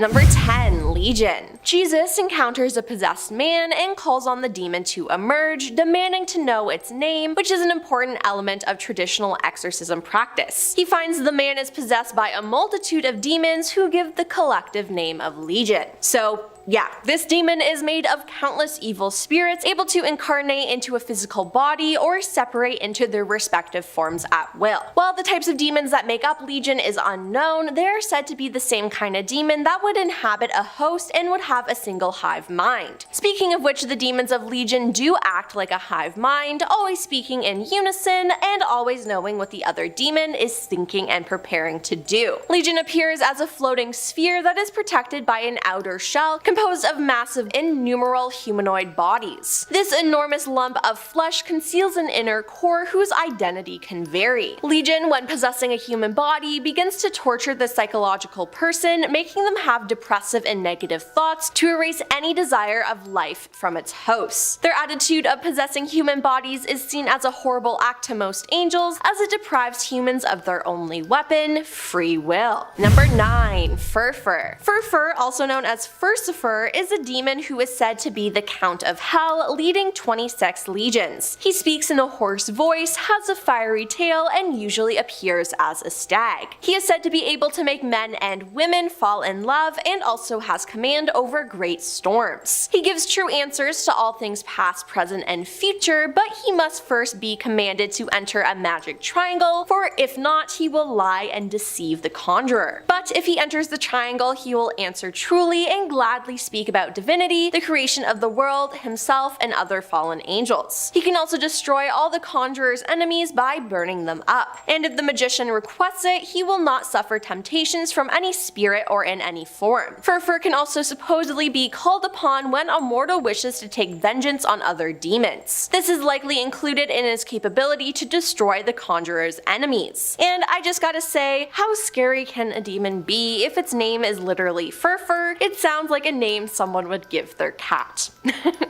Number 10. Legion. Jesus encounters a possessed man and calls on the demon to emerge, demanding to know its name, which is an important element of traditional exorcism practice. He finds the man is possessed by a multitude of demons who give the collective name of Legion. So yeah, this demon is made of countless evil spirits able to incarnate into a physical body or separate into their respective forms at will. While the types of demons that make up Legion is unknown, they are said to be the same kind of demon that would inhabit a host and would have a single hive mind. Speaking of which, the demons of Legion do act like a hive mind, always speaking in unison and always knowing what the other demon is thinking and preparing to do. Legion appears as a floating sphere that is protected by an outer shell composed of massive innumerable humanoid bodies. This enormous lump of flesh conceals an inner core whose identity can vary. Legion, when possessing a human body, begins to torture the psychological person, making them have depressive and negative thoughts to erase any desire of life from its hosts. Their attitude of possessing human bodies is seen as a horrible act to most angels, as it deprives humans of their only weapon, free will. Number 9. Furfur. Furfur, also known as Furcifer, is a demon who is said to be the Count of Hell, leading 26 legions. He speaks in a hoarse voice, has a fiery tail, and usually appears as a stag. He is said to be able to make men and women fall in love, and also has command over great storms. He gives true answers to all things past, present, and future, but he must first be commanded to enter a magic triangle, for if not, he will lie and deceive the conjurer. But if he enters the triangle, he will answer truly and gladly speak about divinity, the creation of the world, himself, and other fallen angels. He can also destroy all the conjurer's enemies by burning them up. And if the magician requests it, he will not suffer temptations from any spirit or in any form. Furfur can also supposedly be called upon when a mortal wishes to take vengeance on other demons. This is likely included in his capability to destroy the conjurer's enemies. And I just gotta say, how scary can a demon be if its name is literally Furfur? It sounds like a name someone would give their cat.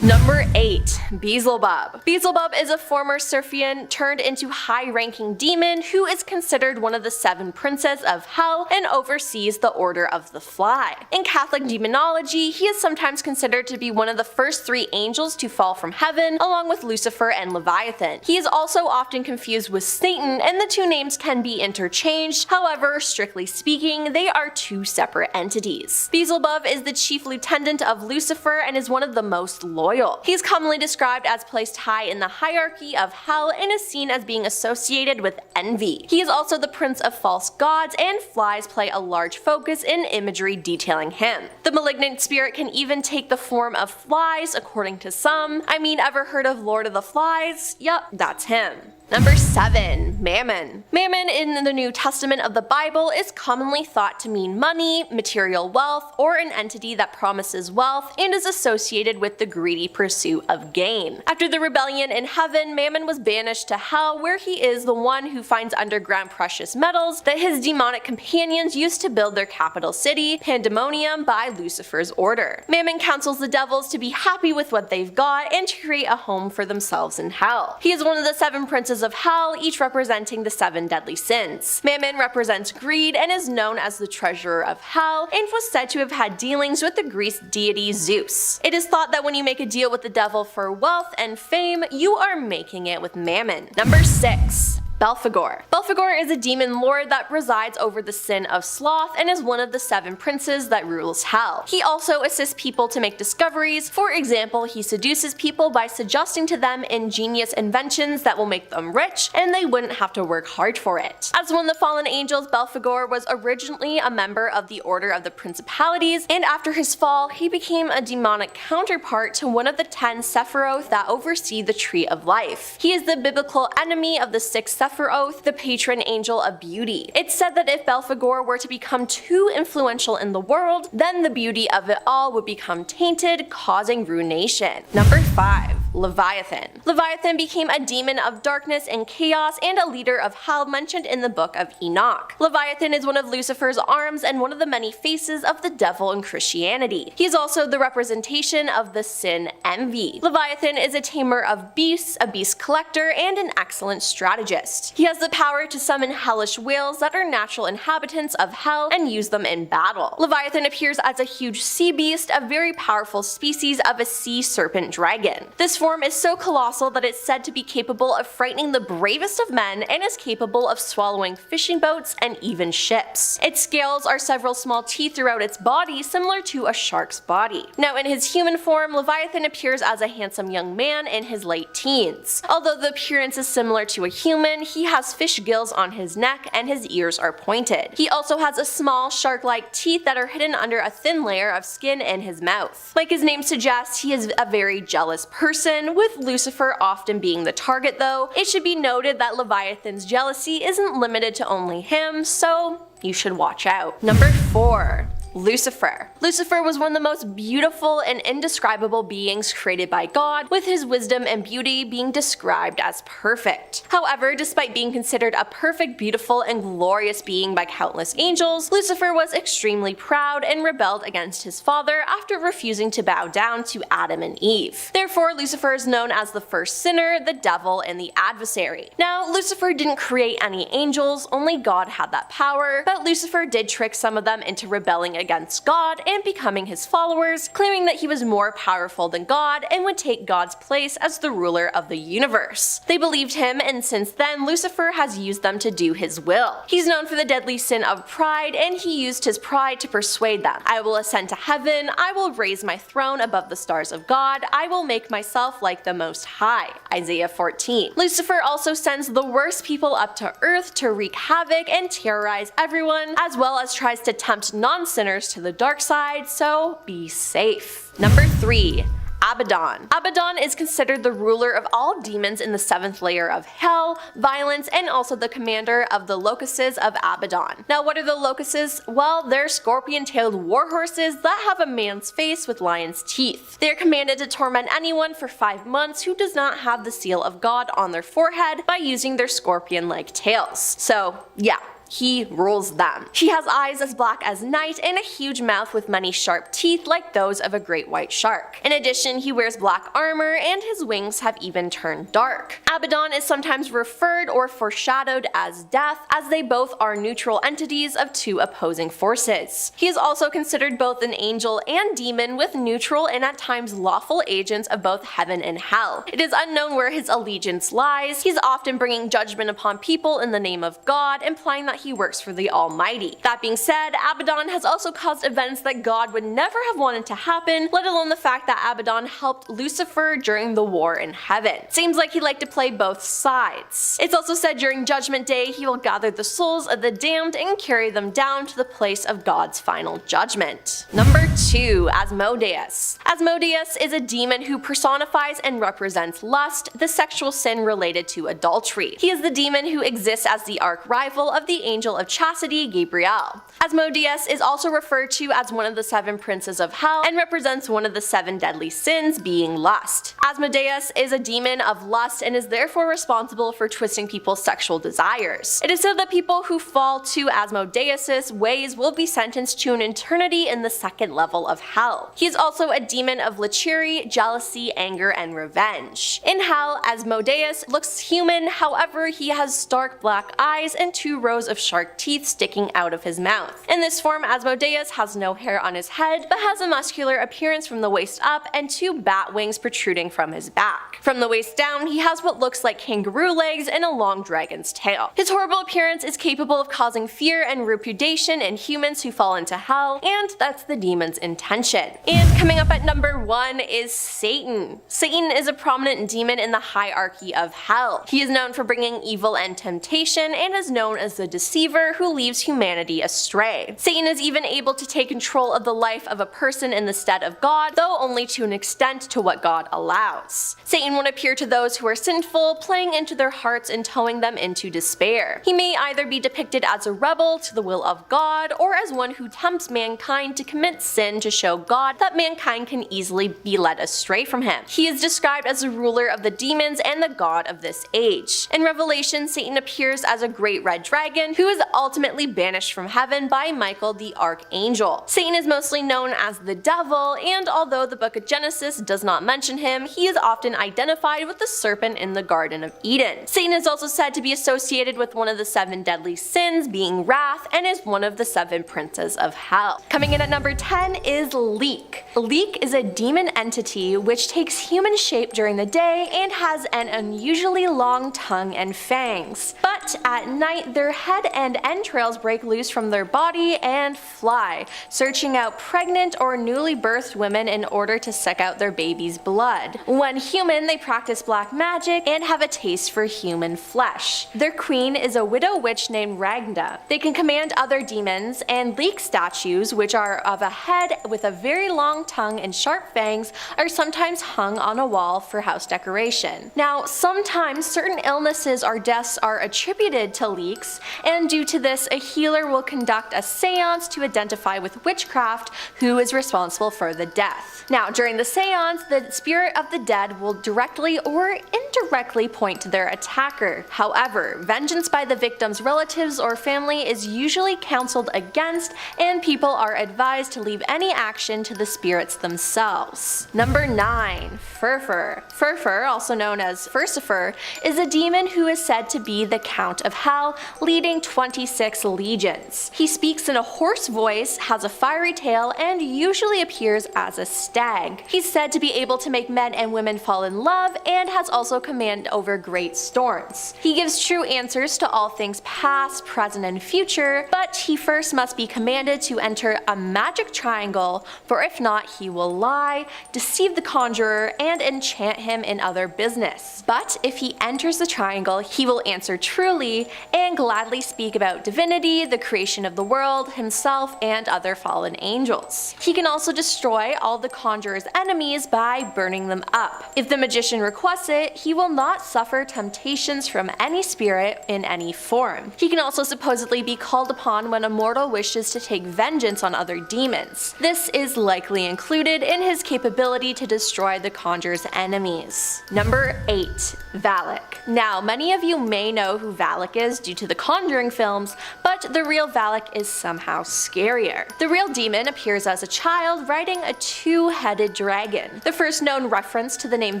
Number 8. Beelzebub. Beelzebub is a former Seraphian turned into high-ranking demon who is considered one of the 7 princes of hell and oversees the Order of the Fly. In Catholic demonology, he is sometimes considered to be one of the first 3 angels to fall from heaven, along with Lucifer and Leviathan. He is also often confused with Satan, and the 2 names can be interchanged. However, strictly speaking, they are 2 separate entities. Beelzebub is the chief lieutenant of Lucifer and is one of the most loyal. He is commonly described as placed high in the hierarchy of hell and is seen as being associated with envy. He is also the prince of false gods, and flies play a large focus in imagery detailing him. The malignant spirit can even take the form of flies, according to some. I mean, ever heard of Lord of the Flies? Yup, that's him. Number 7. Mammon. Mammon in the New Testament of the Bible is commonly thought to mean money, material wealth, or an entity that promises wealth and is associated with the greedy pursuit of gain. After the rebellion in heaven, Mammon was banished to hell, where he is the one who finds underground precious metals that his demonic companions used to build their capital city, Pandemonium, by Lucifer's order. Mammon counsels the devils to be happy with what they've got and to create a home for themselves in hell. He is one of the 7 princes of hell, each representing the 7 deadly sins. Mammon represents greed and is known as the treasurer of hell, and was said to have had dealings with the Greek deity Zeus. It is thought that when you make a deal with the devil for wealth and fame, you are making it with Mammon. Number 6. Belphegor. Belphegor is a demon lord that resides over the sin of sloth and is one of the 7 princes that rules hell. He also assists people to make discoveries. For example, he seduces people by suggesting to them ingenious inventions that will make them rich, and they wouldn't have to work hard for it. As one of the fallen angels, Belphegor was originally a member of the Order of the Principalities, and after his fall, he became a demonic counterpart to one of the 10 Sephiroth that oversee the Tree of Life. He is the biblical enemy of the 6 Sephiroth, the patron angel of beauty. It's said that if Belphegor were to become too influential in the world, then the beauty of it all would become tainted, causing ruination. Number 5. Leviathan. Leviathan became a demon of darkness and chaos and a leader of hell mentioned in the book of Enoch. Leviathan is one of Lucifer's arms and one of the many faces of the devil in Christianity. He is also the representation of the sin envy. Leviathan is a tamer of beasts, a beast collector, and an excellent strategist. He has the power to summon hellish whales that are natural inhabitants of hell and use them in battle. Leviathan appears as a huge sea beast, a very powerful species of a sea serpent dragon. This form is so colossal that it's said to be capable of frightening the bravest of men and is capable of swallowing fishing boats and even ships. Its scales are several small teeth throughout its body, similar to a shark's body. Now in his human form, Leviathan appears as a handsome young man in his late teens. Although the appearance is similar to a human, he has fish gills on his neck and his ears are pointed. He also has a small shark-like teeth that are hidden under a thin layer of skin in his mouth. Like his name suggests, he is a very jealous person, with Lucifer often being the target though. It should be noted that Leviathan's jealousy isn't limited to only him, so you should watch out. Number 4. Lucifer. Lucifer was one of the most beautiful and indescribable beings created by God, with his wisdom and beauty being described as perfect. However, despite being considered a perfect, beautiful, and glorious being by countless angels, Lucifer was extremely proud and rebelled against his father after refusing to bow down to Adam and Eve. Therefore, Lucifer is known as the first sinner, the devil, and the adversary. Now, Lucifer didn't create any angels, only God had that power, but Lucifer did trick some of them into rebelling against God and becoming his followers, claiming that he was more powerful than God and would take God's place as the ruler of the universe. They believed him, and since then Lucifer has used them to do his will. He's known for the deadly sin of pride, and he used his pride to persuade them. I will ascend to heaven, I will raise my throne above the stars of God, I will make myself like the Most High. Isaiah 14. Lucifer also sends the worst people up to earth to wreak havoc and terrorize everyone, as well as tries to tempt non-sinners to the dark side, so be safe. Number 3. Abaddon. Abaddon is considered the ruler of all demons in the 7th layer of hell, violence, and also the commander of the locusts of Abaddon. Now what are the locusts? Well, they're scorpion-tailed warhorses that have a man's face with lion's teeth. They are commanded to torment anyone for 5 months who does not have the seal of God on their forehead by using their scorpion-like tails. So yeah, he rules them. He has eyes as black as night and a huge mouth with many sharp teeth like those of a great white shark. In addition, he wears black armor and his wings have even turned dark. Abaddon is sometimes referred or foreshadowed as death, as they both are neutral entities of two opposing forces. He is also considered both an angel and demon, with neutral and at times lawful agents of both heaven and hell. It is unknown where his allegiance lies. He's often bringing judgment upon people in the name of God, implying that he works for the Almighty. That being said, Abaddon has also caused events that God would never have wanted to happen, let alone the fact that Abaddon helped Lucifer during the war in heaven. Seems like he liked to play both sides. It's also said during Judgment Day he will gather the souls of the damned and carry them down to the place of God's final judgment. Number 2. Asmodeus. Asmodeus is a demon who personifies and represents lust, the sexual sin related to adultery. He is the demon who exists as the arch-rival of the angel of chastity, Gabriel. Asmodeus is also referred to as one of the 7 princes of hell and represents one of the 7 deadly sins, being lust. Asmodeus is a demon of lust and is therefore responsible for twisting people's sexual desires. It is said that people who fall to Asmodeus' ways will be sentenced to an eternity in the 2nd level of hell. He is also a demon of lechery, jealousy, anger, and revenge. In hell, Asmodeus looks human, however he has stark black eyes and 2 rows of shark teeth sticking out of his mouth. In this form, Asmodeus has no hair on his head, but has a muscular appearance from the waist up and 2 bat wings protruding from his back. From the waist down, he has what looks like kangaroo legs and a long dragon's tail. His horrible appearance is capable of causing fear and repudiation in humans who fall into hell, and that's the demon's intention. And coming up at number 1 is Satan. Satan is a prominent demon in the hierarchy of hell. He is known for bringing evil and temptation and is known as the deceiver who leads humanity astray. Satan is even able to take control of the life of a person in the stead of God, though only to an extent to what God allows. Satan would appear to those who are sinful, playing into their hearts and towing them into despair. He may either be depicted as a rebel to the will of God, or as one who tempts mankind to commit sin to show God that mankind can easily be led astray from him. He is described as the ruler of the demons and the god of this age. In Revelation, Satan appears as a great red dragon who is ultimately banished from heaven by Michael the archangel. Satan is mostly known as the devil, and although the book of Genesis does not mention him, he is often identified with the serpent in the Garden of Eden. Satan is also said to be associated with one of the 7 deadly sins, being wrath, and is one of the 7 princes of hell. Coming in at number 10 is Leek. Leek is a demon entity which takes human shape during the day and has an unusually long tongue and fangs. But at night, their head and entrails break loose from their body and fly, searching out pregnant or newly birthed women in order to suck out their baby's blood. When human, they practice black magic and have a taste for human flesh. Their queen is a widow witch named Ragna. They can command other demons, and Leek statues, which are of a head with a very long tongue and sharp fangs, are sometimes hung on a wall for house decoration. Now, sometimes certain illnesses or deaths are attributed to leeks, and due to this, a healer will conduct a seance to identify with witchcraft who is responsible for the death. Now, during the seance, the spirit of the dead will directly or indirectly point to their attacker. However, vengeance by the victim's relatives or family is usually counseled against, and people are advised to leave any action to the spirits themselves. Number 9. Furfur. Furfur, also known as Furcifer, is a demon who is said to be the Count of Hell, leading 26 legions. He speaks in a hoarse voice, has a fiery tail, and usually appears as a stag. He's said to be able to make men and women fall in love, and has also command over great storms. He gives true answers to all things past, present, and future, but he first must be commanded to enter a magic triangle, for if not, he will lie, deceive the conjurer, and enchant him in other business. But if he enters the triangle, he will answer truly and gladly speak about divinity, the creation of the world, himself, and other fallen angels. He can also destroy all the conjurer's enemies by burning them up. If the magician requests it, he will not suffer temptations from any spirit in any form. He can also supposedly be called upon when a mortal wishes to take vengeance on other demons. This is likely included in his capability to destroy the conjurer's enemies. Number 8. Valak. Now, many of you may know who Valak is due to the Conjuring films, but the real Valak is somehow scarier. The real demon appears as a child riding a 2-headed dragon. The first known reference to the name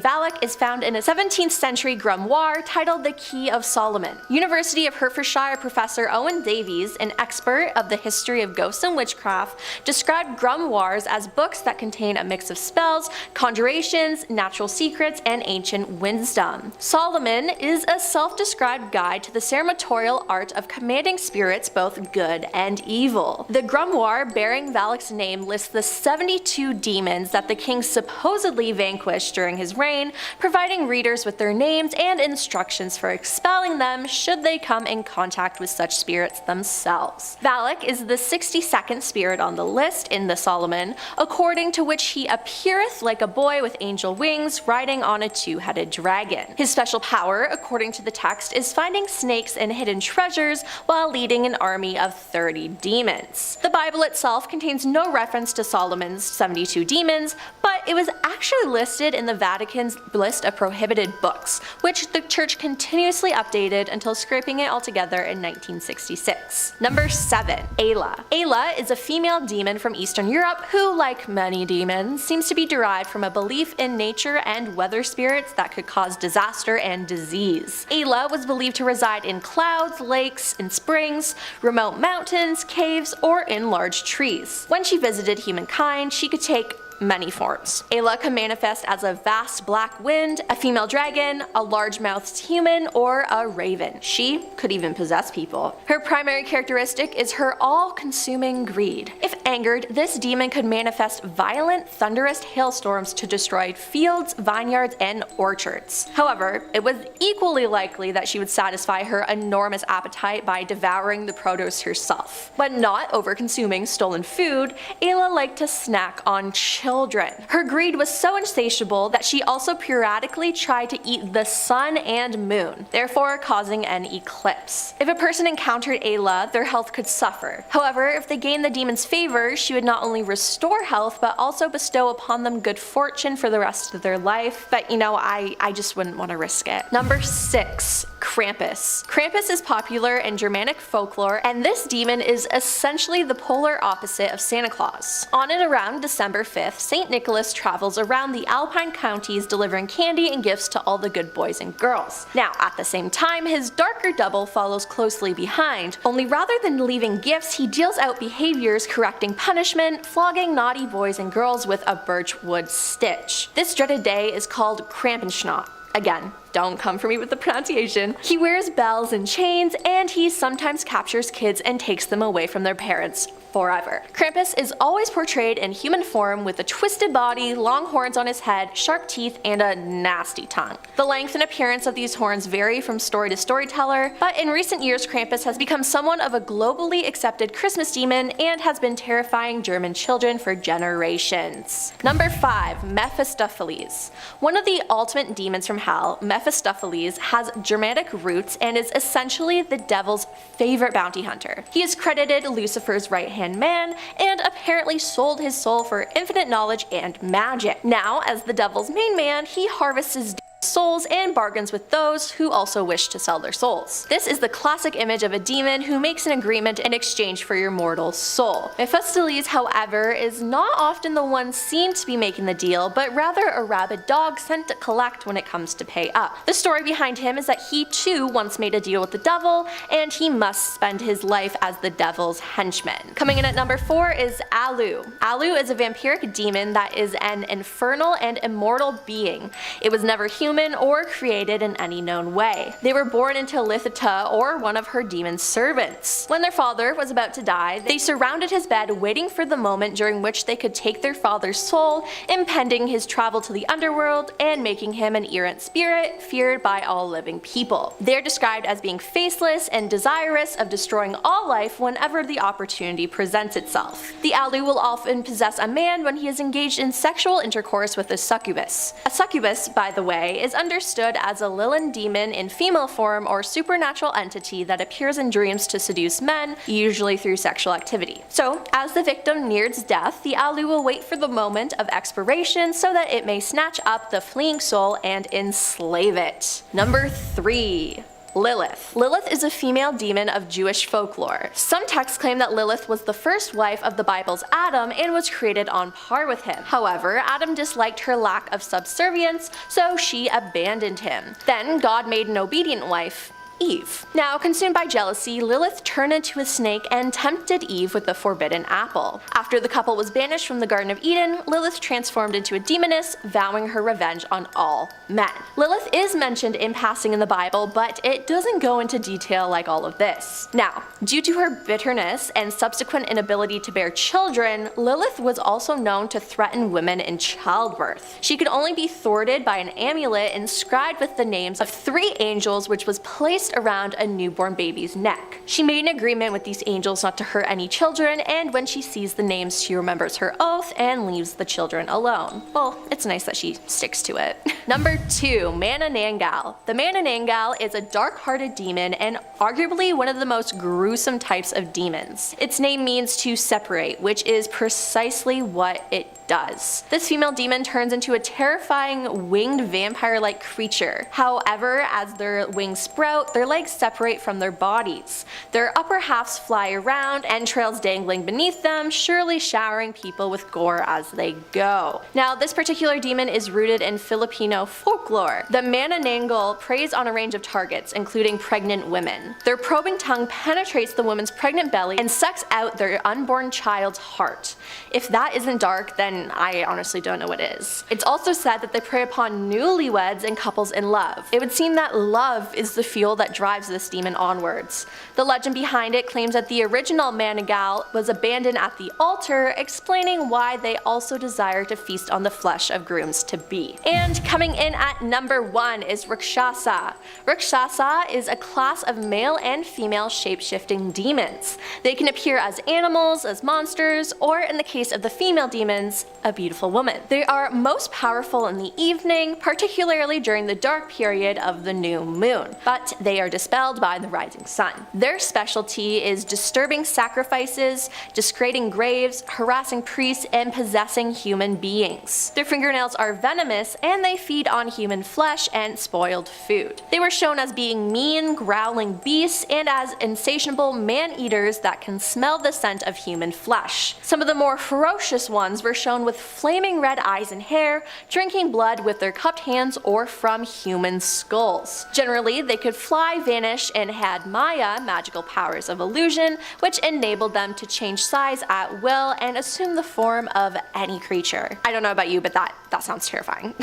Valak is found in a 17th century grimoire titled The Key of Solomon. University of Hertfordshire professor Owen Davies, an expert of the history of ghosts and witchcraft, described grimoires as books that contain a mix of spells, conjurations, natural secrets, and ancient wisdom. Solomon is a self-described guide to the ceremonial art of commanding spirits both good and evil. The grimoire bearing Valak's name lists the 72 demons that the king supposedly vanquished during his reign, providing readers with their names and instructions for expelling them should they come in contact with such spirits themselves. Valak is the 62nd spirit on the list in the Solomon, according to which he appeareth like a boy with angel wings riding on a 2-headed dragon. His special power, according to the text, is finding snakes and hidden treasures while leading an army of 30 demons. The Bible itself contains no reference to Solomon's 72 demons, but it was actually listed in the Vatican's list of prohibited books, which the church continuously updated until scraping it all together in 1966. Number 7. Ayla. Ayla is a female demon from Eastern Europe who, like many demons, seems to be derived from a belief in nature and weather spirits that could cause disaster and disease. Ayla was believed to reside in clouds, lakes, in springs, remote mountains, caves, or in large trees. When she visited humankind, she could take many forms. Ayla can manifest as a vast black wind, a female dragon, a large-mouthed human, or a raven. She could even possess people. Her primary characteristic is her all-consuming greed. If angered, this demon could manifest violent, thunderous hailstorms to destroy fields, vineyards, and orchards. However, it was equally likely that she would satisfy her enormous appetite by devouring the produce herself. When not over-consuming stolen food, Ayla liked to snack on children. Her greed was so insatiable that she also periodically tried to eat the sun and moon, therefore causing an eclipse. If a person encountered Ayla, their health could suffer. However, if they gained the demon's favor, she would not only restore health, but also bestow upon them good fortune for the rest of their life. But you know, I just wouldn't want to risk it. Number 6. Krampus. Krampus is popular in Germanic folklore, and this demon is essentially the polar opposite of Santa Claus. On and around December 5th, St. Nicholas travels around the Alpine counties delivering candy and gifts to all the good boys and girls. Now, at the same time, his darker double follows closely behind, only rather than leaving gifts, he deals out behaviors correcting punishment, flogging naughty boys and girls with a birch wood stitch. This dreaded day is called Krampenschnott. Again, don't come for me with the pronunciation. He wears bells and chains, and he sometimes captures kids and takes them away from their parents forever. Krampus is always portrayed in human form with a twisted body, long horns on his head, sharp teeth, and a nasty tongue. The length and appearance of these horns vary from story to storyteller, but in recent years Krampus has become somewhat of a globally accepted Christmas demon and has been terrifying German children for generations. Number 5. Mephistopheles. One of the ultimate demons from hell, Mephistopheles has Germanic roots and is essentially the devil's favorite bounty hunter. He is credited Lucifer's right-hand man and apparently sold his soul for infinite knowledge and magic. Now, as the devil's main man, he harvests his souls and bargains with those who also wish to sell their souls. This is the classic image of a demon who makes an agreement in exchange for your mortal soul. Mephistopheles, however, is not often the one seen to be making the deal, but rather a rabid dog sent to collect when it comes to pay up. The story behind him is that he too once made a deal with the devil, and he must spend his life as the devil's henchman. Coming in at number 4 is Alu. Alu is a vampiric demon that is an infernal and immortal being. It was never human or created in any known way. They were born into Lithita, or one of her demon servants. When their father was about to die, they surrounded his bed waiting for the moment during which they could take their father's soul, impeding his travel to the underworld and making him an errant spirit feared by all living people. They are described as being faceless and desirous of destroying all life whenever the opportunity presents itself. The Alu will often possess a man when he is engaged in sexual intercourse with a succubus. A succubus, by the way, is understood as a Lilin demon in female form or supernatural entity that appears in dreams to seduce men, usually through sexual activity. So, as the victim nears death, the Alu will wait for the moment of expiration so that it may snatch up the fleeing soul and enslave it. Number 3. Lilith. Lilith is a female demon of Jewish folklore. Some texts claim that Lilith was the first wife of the Bible's Adam and was created on par with him. However, Adam disliked her lack of subservience, so she abandoned him. Then God made an obedient wife, Eve. Now, consumed by jealousy, Lilith turned into a snake and tempted Eve with the forbidden apple. After the couple was banished from the Garden of Eden, Lilith transformed into a demoness, vowing her revenge on all men. Lilith is mentioned in passing in the Bible, but it doesn't go into detail like all of this. Now, due to her bitterness and subsequent inability to bear children, Lilith was also known to threaten women in childbirth. She could only be thwarted by an amulet inscribed with the names of 3 angels, which was placed around a newborn baby's neck. She made an agreement with these angels not to hurt any children, and when she sees the names, she remembers her oath and leaves the children alone. Well, it's nice that she sticks to it. Number 2. Manananggal. The Manananggal is a dark-hearted demon and arguably one of the most gruesome types of demons. Its name means to separate, which is precisely what it does. This female demon turns into a terrifying winged vampire-like creature. However, as their wings sprout, their legs separate from their bodies. Their upper halves fly around, entrails dangling beneath them, surely showering people with gore as they go. Now, this particular demon is rooted in Filipino folklore. The Manananggal preys on a range of targets, including pregnant women. Their probing tongue penetrates the woman's pregnant belly and sucks out their unborn child's heart. If that isn't dark, then and I honestly don't know what is. It's also said that they prey upon newlyweds and couples in love. It would seem that love is the fuel that drives this demon onwards. The legend behind it claims that the original Manigal was abandoned at the altar, explaining why they also desire to feast on the flesh of grooms-to-be. And coming in at number 1 is Rakshasa. Rakshasa is a class of male and female shape-shifting demons. They can appear as animals, as monsters, or in the case of the female demons, a beautiful woman. They are most powerful in the evening, particularly during the dark period of the new moon, but they are dispelled by the rising sun. Their specialty is disturbing sacrifices, desecrating graves, harassing priests, and possessing human beings. Their fingernails are venomous, and they feed on human flesh and spoiled food. They were shown as being mean, growling beasts, and as insatiable man-eaters that can smell the scent of human flesh. Some of the more ferocious ones were shown with flaming red eyes and hair, drinking blood with their cupped hands or from human skulls. Generally, they could fly, vanish, and had Maya, magical powers of illusion, which enabled them to change size at will and assume the form of any creature. I don't know about you, but that sounds terrifying.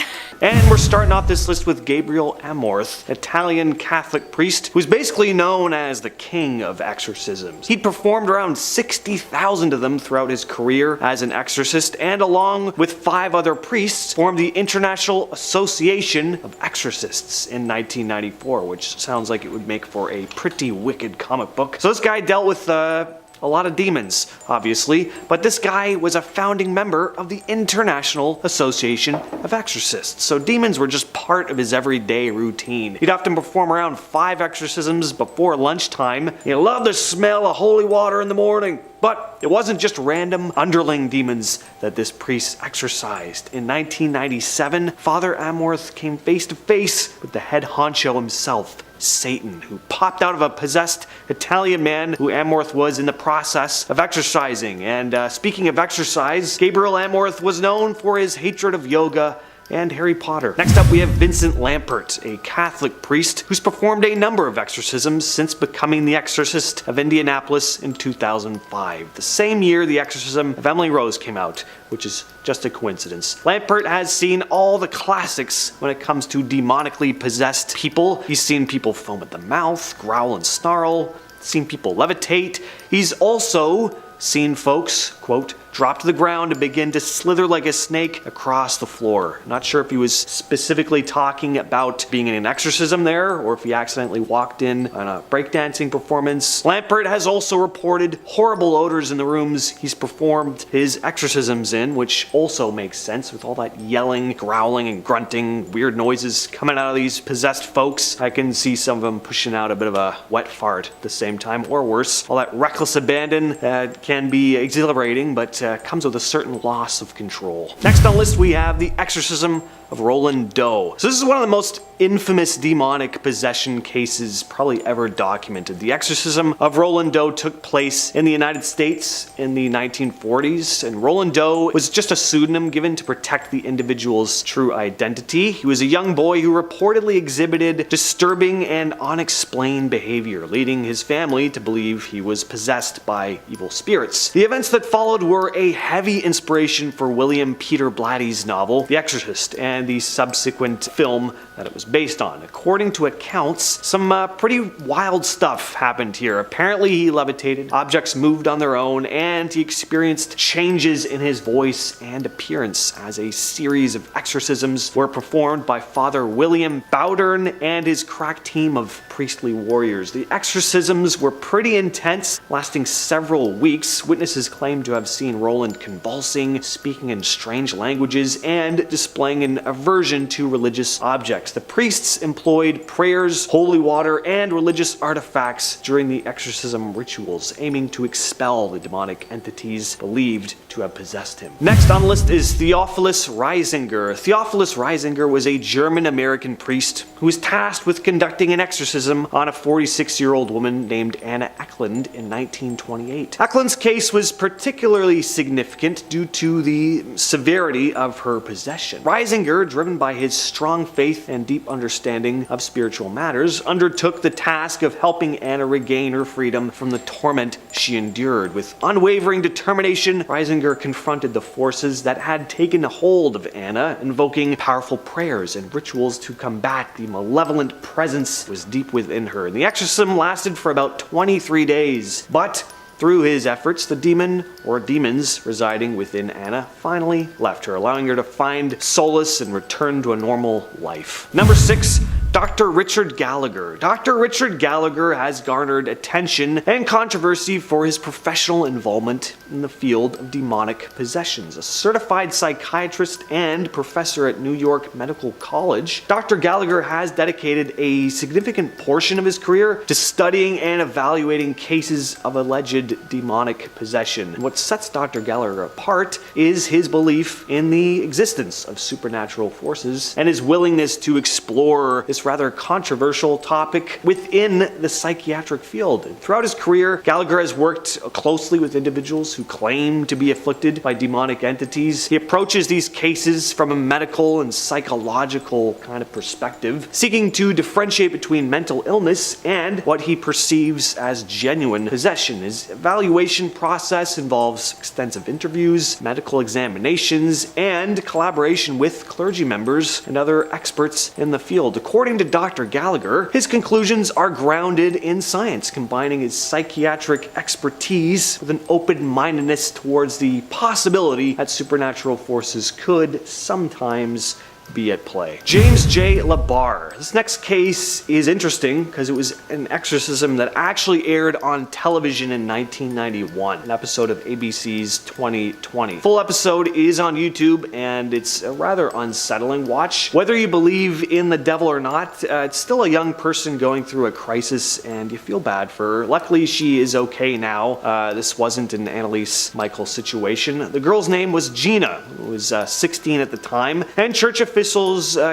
And we're starting off this list with Gabriel Amorth, Italian Catholic priest who's basically known as the king of exorcisms. He'd performed around 60,000 of them throughout his career as an exorcist, and along with 5 other priests formed the International Association of Exorcists in 1994, which sounds like it would make for a pretty wicked comic book. So this guy dealt with a lot of demons, obviously, but this guy was a founding member of the International Association of Exorcists, so demons were just part of his everyday routine. He'd often perform around 5 exorcisms before lunchtime. He loved the smell of holy water in the morning. But it wasn't just random underling demons that this priest exorcised. In 1997, Father Amorth came face to face with the head honcho himself, Satan, who popped out of a possessed Italian man who Amorth was in the process of exorcising. And speaking of exorcise, Gabriel Amorth was known for his hatred of yoga and Harry Potter. Next up we have Vincent Lampert, a Catholic priest who's performed a number of exorcisms since becoming the Exorcist of Indianapolis in 2005. The same year the Exorcism of Emily Rose came out, which is just a coincidence. Lampert has seen all the classics when it comes to demonically possessed people. He's seen people foam at the mouth, growl and snarl, seen people levitate. He's also seen folks, quote, drop to the ground and begin to slither like a snake across the floor. Not sure if he was specifically talking about being in an exorcism there, or if he accidentally walked in on a breakdancing performance. Lampert has also reported horrible odors in the rooms he's performed his exorcisms in, which also makes sense with all that yelling, growling, and grunting, weird noises coming out of these possessed folks. I can see some of them pushing out a bit of a wet fart at the same time, or worse. All that reckless abandon can be exhilarating, but comes with a certain loss of control. Next on the list we have the Exorcism of Roland Doe. So this is one of the most infamous demonic possession cases probably ever documented. The Exorcism of Roland Doe took place in the United States in the 1940s, and Roland Doe was just a pseudonym given to protect the individual's true identity. He was a young boy who reportedly exhibited disturbing and unexplained behavior, leading his family to believe he was possessed by evil spirits. The events that followed were a heavy inspiration for William Peter Blatty's novel, The Exorcist, and the subsequent film that it was based on. According to accounts, some pretty wild stuff happened here. Apparently he levitated, objects moved on their own, and he experienced changes in his voice and appearance as a series of exorcisms were performed by Father William Bowdern and his crack team of priestly warriors. The exorcisms were pretty intense, lasting several weeks. Witnesses claimed to have seen Roland convulsing, speaking in strange languages, and displaying an aversion to religious objects. The priests employed prayers, holy water, and religious artifacts during the exorcism rituals, aiming to expel the demonic entities believed to have possessed him. Next on the list is Theophilus Reisinger. Theophilus Reisinger was a German-American priest who was tasked with conducting an exorcism on a 46-year-old woman named Anna Eklund in 1928. Eklund's case was particularly significant due to the severity of her possession. Reisinger, driven by his strong faith and deep understanding of spiritual matters, undertook the task of helping Anna regain her freedom from the torment she endured. With unwavering determination, Reisinger confronted the forces that had taken a hold of Anna, invoking powerful prayers and rituals to combat the malevolent presence that was deep within her. And the exorcism lasted for about 23 days, but through his efforts, the demon or demons residing within Anna finally left her, allowing her to find solace and return to a normal life. Number 6. Dr. Richard Gallagher. Dr. Richard Gallagher has garnered attention and controversy for his professional involvement in the field of demonic possessions. A certified psychiatrist and professor at New York Medical College, Dr. Gallagher has dedicated a significant portion of his career to studying and evaluating cases of alleged demonic possession. And what sets Dr. Gallagher apart is his belief in the existence of supernatural forces and his willingness to explore this rather controversial topic within the psychiatric field. Throughout his career, Gallagher has worked closely with individuals who claim to be afflicted by demonic entities. He approaches these cases from a medical and psychological kind of perspective, seeking to differentiate between mental illness and what he perceives as genuine possession. His evaluation process involves extensive interviews, medical examinations, and collaboration with clergy members and other experts in the field. According to Dr. Gallagher, his conclusions are grounded in science, combining his psychiatric expertise with an open-mindedness towards the possibility that supernatural forces could sometimes be at play. James J. LaBarre. This next case is interesting because it was an exorcism that actually aired on television in 1991, an episode of ABC's 2020. Full episode is on YouTube and it's a rather unsettling watch. Whether you believe in the devil or not, it's still a young person going through a crisis and you feel bad for her. Luckily, she is okay now. This wasn't an Annalise Michael situation. The girl's name was Gina, who was 16 at the time, and church officials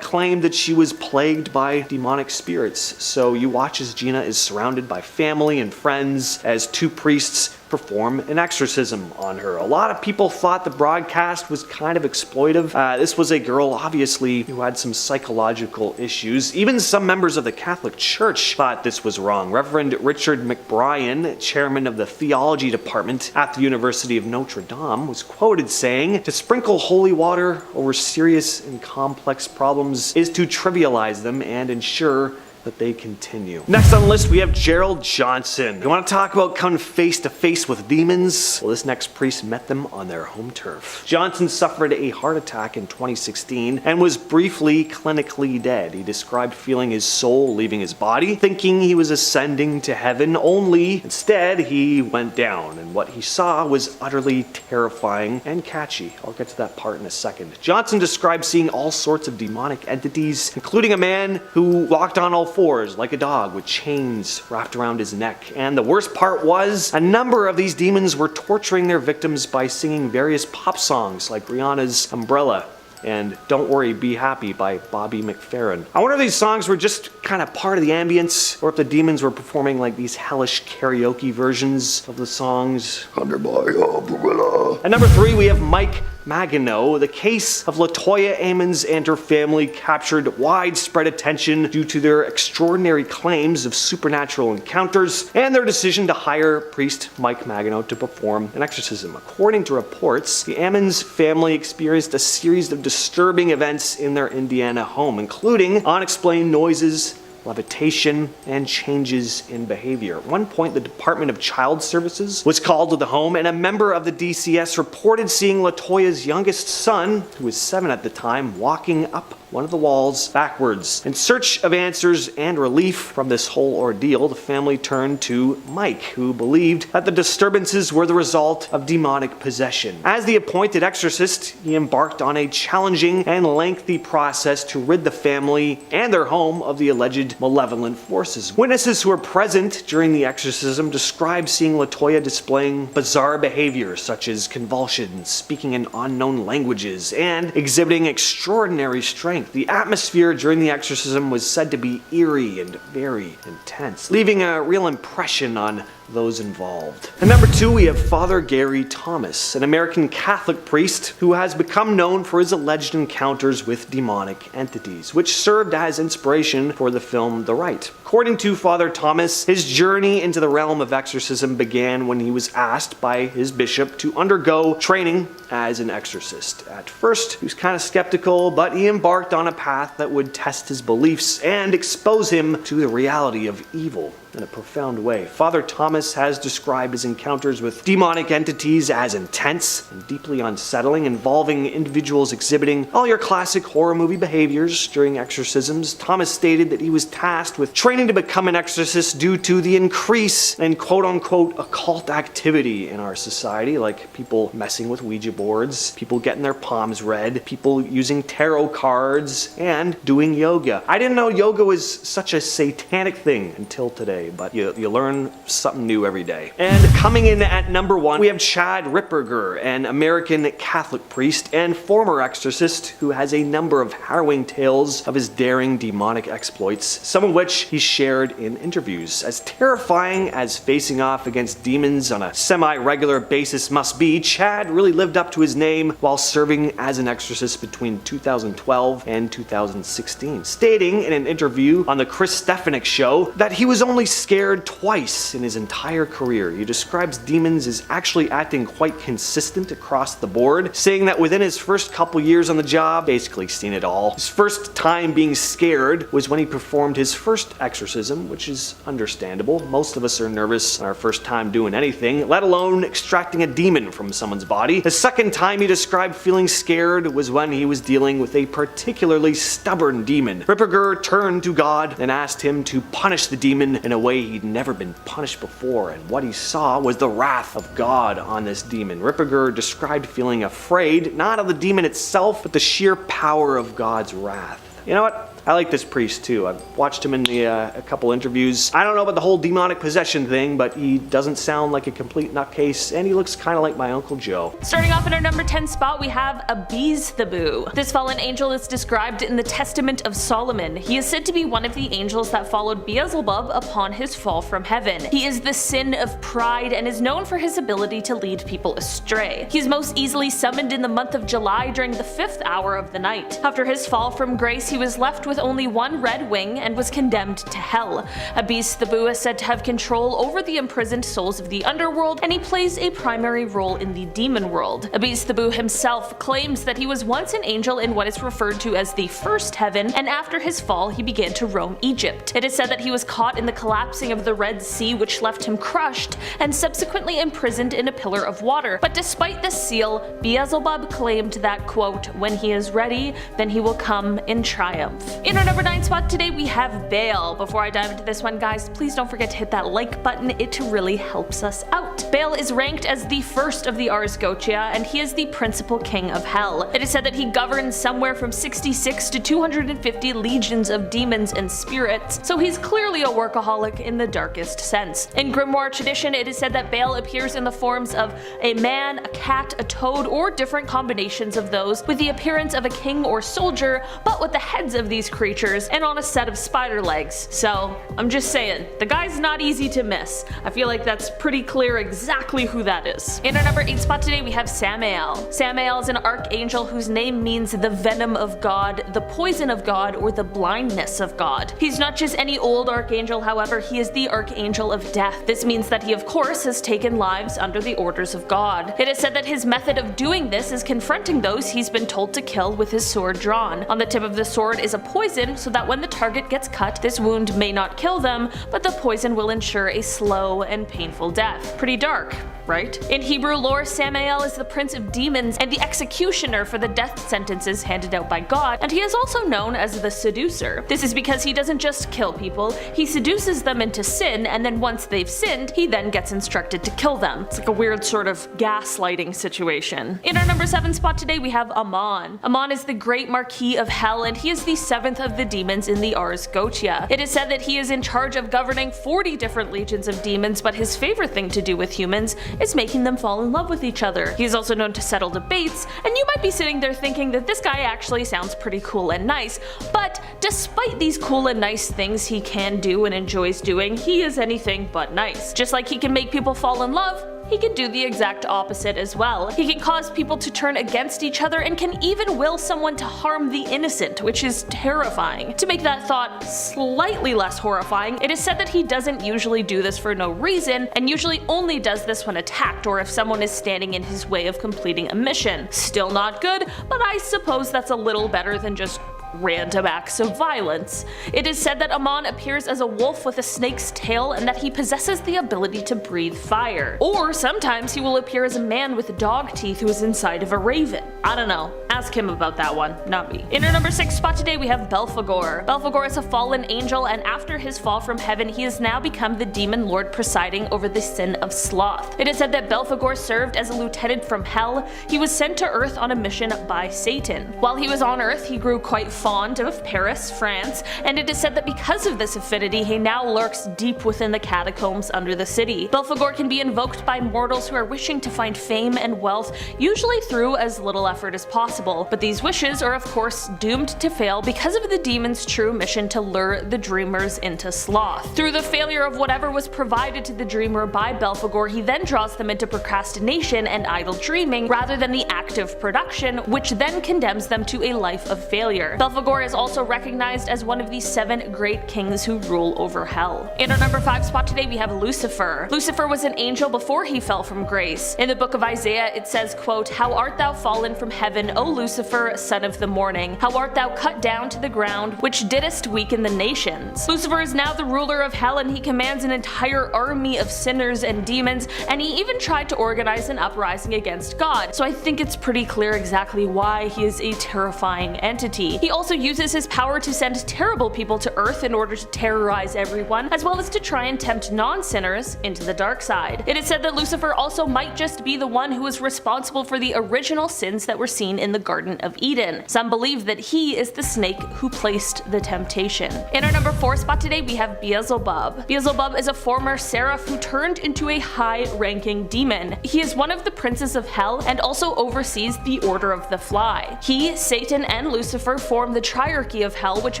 claimed that she was plagued by demonic spirits. So you watch as Gina is surrounded by family and friends as two priests perform an exorcism on her. A lot of people thought the broadcast was kind of exploitive. This was a girl, obviously, who had some psychological issues. Even some members of the Catholic Church thought this was wrong. Reverend Richard McBrien, chairman of the theology department at the University of Notre Dame, was quoted saying, "To sprinkle holy water over serious and complex problems is to trivialize them and ensure that they continue." Next on the list, we have Gerald Johnson. You want to talk about coming face to face with demons? Well, this next priest met them on their home turf. Johnson suffered a heart attack in 2016 and was briefly clinically dead. He described feeling his soul leaving his body, thinking he was ascending to heaven, only instead he went down, and what he saw was utterly terrifying and catchy. I'll get to that part in a second. Johnson described seeing all sorts of demonic entities, including a man who walked on all fours like a dog with chains wrapped around his neck. And the worst part was, a number of these demons were torturing their victims by singing various pop songs like Rihanna's Umbrella and Don't Worry, Be Happy by Bobby McFerrin. I wonder if these songs were just kind of part of the ambience, or if the demons were performing like these hellish karaoke versions of the songs. Under my umbrella. At number 3, we have Mike Magano. The case of Latoya Ammons and her family captured widespread attention due to their extraordinary claims of supernatural encounters and their decision to hire priest Mike Magano to perform an exorcism. According to reports, the Ammons family experienced a series of disturbing events in their Indiana home, including unexplained noises, levitation, and changes in behavior. At one point, the Department of Child Services was called to the home, and a member of the DCS reported seeing Latoya's youngest son, who was 7 at the time, walking up one of the walls backwards. In search of answers and relief from this whole ordeal, the family turned to Mike, who believed that the disturbances were the result of demonic possession. As the appointed exorcist, he embarked on a challenging and lengthy process to rid the family and their home of the alleged malevolent forces. Witnesses who were present during the exorcism described seeing Latoya displaying bizarre behavior such as convulsions, speaking in unknown languages, and exhibiting extraordinary strength. The atmosphere during the exorcism was said to be eerie and very intense, leaving a real impression on those involved. At number 2, we have Father Gary Thomas, an American Catholic priest who has become known for his alleged encounters with demonic entities, which served as inspiration for the film The Rite. According to Father Thomas, his journey into the realm of exorcism began when he was asked by his bishop to undergo training as an exorcist. At first, he was kind of skeptical, but he embarked on a path that would test his beliefs and expose him to the reality of evil in a profound way. Father Thomas has described his encounters with demonic entities as intense and deeply unsettling, involving individuals exhibiting all your classic horror movie behaviors during exorcisms. Thomas stated that he was tasked with training to become an exorcist due to the increase in quote-unquote occult activity in our society, like people messing with Ouija boards, people getting their palms read, people using tarot cards, and doing yoga. I didn't know yoga was such a satanic thing until today, but you learn something new every day. And coming in at number 1, we have Chad Ripperger, an American Catholic priest and former exorcist who has a number of harrowing tales of his daring demonic exploits, some of which he shared in interviews. As terrifying as facing off against demons on a semi-regular basis must be, Chad really lived up to his name while serving as an exorcist between 2012 and 2016, stating in an interview on the Chris Stefanik show that he was only scared twice in his entire career. He describes demons as actually acting quite consistent across the board, saying that within his first couple years on the job, basically seen it all. His first time being scared was when he performed his first exorcism, which is understandable. Most of us are nervous on our first time doing anything, let alone extracting a demon from someone's body. The second time he described feeling scared was when he was dealing with a particularly stubborn demon. Ripperger turned to God and asked him to punish the demon in a way he'd never been punished before, and what he saw was the wrath of God on this demon. Ripperger described feeling afraid, not of the demon itself, but the sheer power of God's wrath. You know what? I like this priest too. I've watched him in a couple interviews. I don't know about the whole demonic possession thing, but he doesn't sound like a complete nutcase, and he looks kind of like my Uncle Joe. Starting off in our number 10 spot, we have Beelzebub. This fallen angel is described in the Testament of Solomon. He is said to be one of the angels that followed Beelzebub upon his fall from heaven. He is the sin of pride and is known for his ability to lead people astray. He is most easily summoned in the month of July during the 5th hour of the night. After his fall from grace, he was left with only one red wing and was condemned to hell. Beelzebub is said to have control over the imprisoned souls of the underworld, and he plays a primary role in the demon world. Beelzebub himself claims that he was once an angel in what is referred to as the first heaven, and after his fall he began to roam Egypt. It is said that he was caught in the collapsing of the Red Sea, which left him crushed, and subsequently imprisoned in a pillar of water. But despite this seal, Beelzebub claimed that, quote, "When he is ready, then he will come in triumph." In our number 9 spot today, we have Baal. Before I dive into this one, guys, please don't forget to hit that like button. It really helps us out. Baal is ranked as the first of the Ars Goetia, and he is the principal king of hell. It is said that he governs somewhere from 66 to 250 legions of demons and spirits, so he's clearly a workaholic in the darkest sense. In grimoire tradition, it is said that Baal appears in the forms of a man, a cat, a toad, or different combinations of those, with the appearance of a king or soldier, but with the heads of these creatures and on a set of spider legs. So I'm just saying, the guy's not easy to miss. I feel like that's pretty clear exactly who that is. In our number 8 spot today, we have Samael. Samael is an archangel whose name means the venom of God, the poison of God, or the blindness of God. He's not just any old archangel, however, he is the archangel of death. This means that he of course has taken lives under the orders of God. It is said that his method of doing this is confronting those he's been told to kill with his sword drawn. On the tip of the sword is a poison, so that when the target gets cut, this wound may not kill them, but the poison will ensure a slow and painful death. Pretty dark, right? In Hebrew lore, Samael is the prince of demons and the executioner for the death sentences handed out by God, and he is also known as the seducer. This is because he doesn't just kill people, he seduces them into sin, and then once they've sinned, he then gets instructed to kill them. It's like a weird sort of gaslighting situation. In our number 7 spot today, we have Ammon. Ammon is the great Marquis of Hell, and he is the 7th labyrinth of the demons in the Ars Goetia. It is said that he is in charge of governing 40 different legions of demons, but his favorite thing to do with humans is making them fall in love with each other. He is also known to settle debates, and you might be sitting there thinking that this guy actually sounds pretty cool and nice, but despite these cool and nice things he can do and enjoys doing, he is anything but nice. Just like he can make people fall in love, he can do the exact opposite as well. He can cause people to turn against each other and can even will someone to harm the innocent, which is terrifying. To make that thought slightly less horrifying, it is said that he doesn't usually do this for no reason, and usually only does this when attacked or if someone is standing in his way of completing a mission. Still not good, but I suppose that's a little better than just random acts of violence. It is said that Amon appears as a wolf with a snake's tail and that he possesses the ability to breathe fire. Or sometimes he will appear as a man with dog teeth who is inside of a raven. I don't know. Ask him about that one, not me. In our number 6 spot today we have Belphegor. Belphegor is a fallen angel, and after his fall from heaven he has now become the demon lord presiding over the sin of sloth. It is said that Belphegor served as a lieutenant from hell. He was sent to earth on a mission by Satan. While he was on earth he grew quite fond of Paris, France, and it is said that because of this affinity he now lurks deep within the catacombs under the city. Belphegor can be invoked by mortals who are wishing to find fame and wealth, usually through as little effort as possible, but these wishes are of course doomed to fail because of the demon's true mission to lure the dreamers into sloth. Through the failure of whatever was provided to the dreamer by Belphegor, he then draws them into procrastination and idle dreaming rather than the active production, which then condemns them to a life of failure. Belphegor is also recognized as one of the 7 great kings who rule over hell. In our number 5 spot today we have Lucifer. Lucifer was an angel before he fell from grace. In the book of Isaiah it says, quote, "How art thou fallen from heaven, O Lucifer, son of the morning? How art thou cut down to the ground, which didst weaken the nations?" Lucifer is now the ruler of hell, and he commands an entire army of sinners and demons, and he even tried to organize an uprising against God, so I think it's pretty clear exactly why he is a terrifying entity. He also uses his power to send terrible people to earth in order to terrorize everyone, as well as to try and tempt non-sinners into the dark side. It is said that Lucifer also might just be the one who is responsible for the original sins that were seen in the Garden of Eden. Some believe that he is the snake who placed the temptation. In our number 4 spot today we have Beelzebub. Beelzebub is a former seraph who turned into a high-ranking demon. He is one of the princes of hell and also oversees the Order of the Fly. He, Satan, and Lucifer form the triarchy of hell, which